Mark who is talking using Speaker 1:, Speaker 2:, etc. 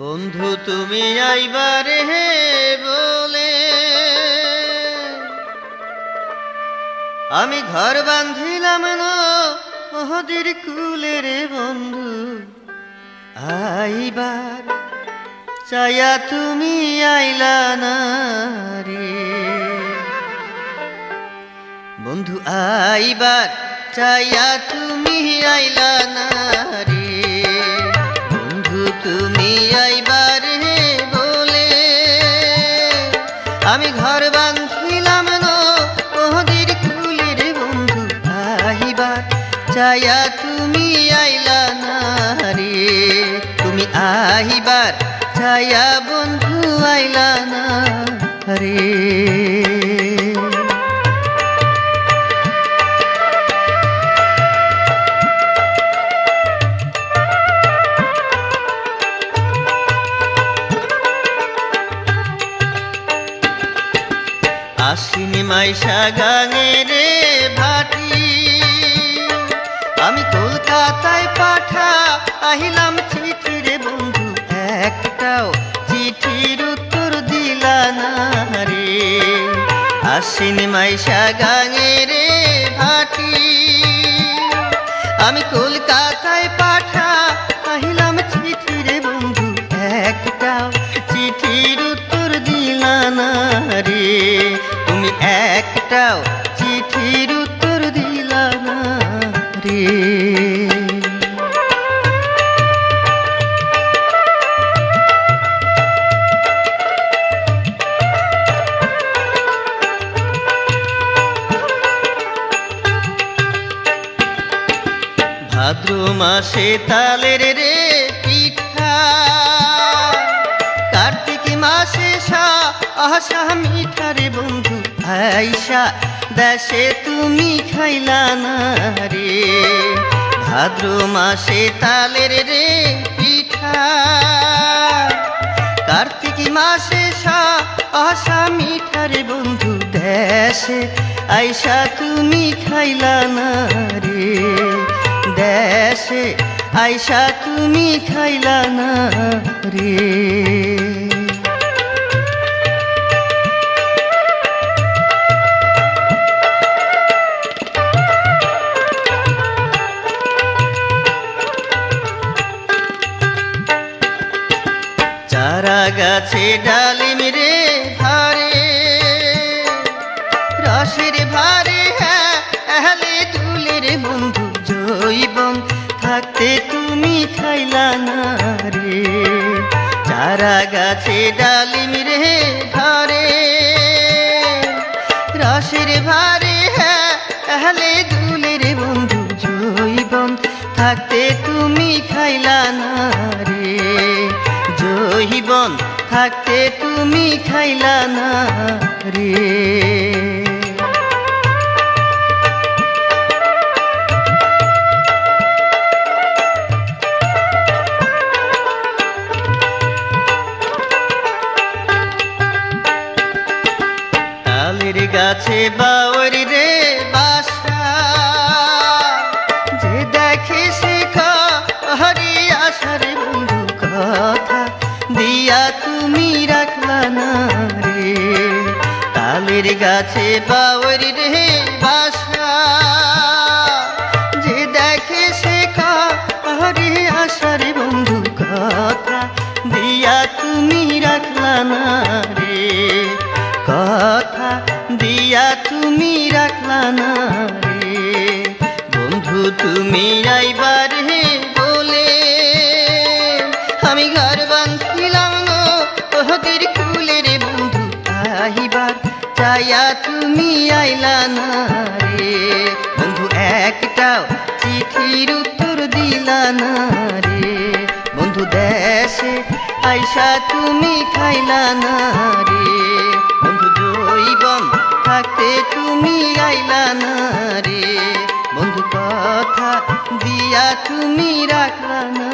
Speaker 1: বন্ধু তুমি আইবারে হে বলে আমি ঘর বাঁধিলাম নদীর কূলে রে বন্ধু আইবার চায়া তুমি আইলা না রে বন্ধু আইবার চায়া তুমি আইলা না রে বন্ধু তুমি আইবার হে বলে আমি ঘর বাঁধিলাম নদীর কূলে রে বন্ধু আইবার চায়া তুমি আইলা না রে তুমি আইবার চায়া বন্ধু আইলা না রে আশ্বিনী মাইশা গাঙে রে ভাটি আমি কলকাতায় পাঠা আহিলাম চিঠি রে বন্ধু একটাও চিঠির উত্তর দিলা না রে আশ্বিনী মাইশা গাঙে রে ভাটি আমি কলকাতায় পাঠা আহিলাম চিঠি রে বন্ধু একটাও চিঠির উত্তর দিলা না রে তুমি একটাও চিঠির উত্তর দিলা না রে ভাদ্র মাসে তালের রে পিঠা কার্তিক মাসে আশা মিঠা রে বন্ধু আইসা দেশে তুমি খাইলা না রে ভাদ্র মাসে তালের রে পিঠা কার্তিক মাসে আশা মিঠা রে বন্ধু দেশে আইসা তুমি খাইলা না রে দেশে আইসা তুমি খাইলা না রে চারা গাছে ডালিম রে ধারে রসের ভারে হ্যালে দুলে রে বন্ধু জৈবন থাকতে তুমি খাইলা না রে চারা গাছে ডালিম রে ধারে রসের ভারে হ্যালে দুলে রে বন্ধু জৈবন থাকতে তুমি খাইলা না রে জৈবন থাকতে তুমি খাইলা না রে তালের গাছে বাওর রে বাসা যে দেখে শেখা হরি আশার বন্ধু কথা দিয়া তুমি রাখলা না রে তালের গাছে বাওর রে বাসা যে দেখে শেখা হরি আশার বন্ধু কথা দিয়া তুমি রাখলা না রে কথা দিয়া তুমি রাখলা না রে বন্ধু তুমি আইবার হে বলে আমি ঘর বাঁধিলাম নদীর কূলে রে বন্ধু আইবার চায়া তুমি আইলা না রে বন্ধু একটাও চিঠির উত্তর দিলা না রে বন্ধু দেশে আইসা তুমি খাইলা না রে বন্ধু জৈবন থাকতে তুমি আইলা না রে বন্ধু কথা দিয়া তুমি রাখলা না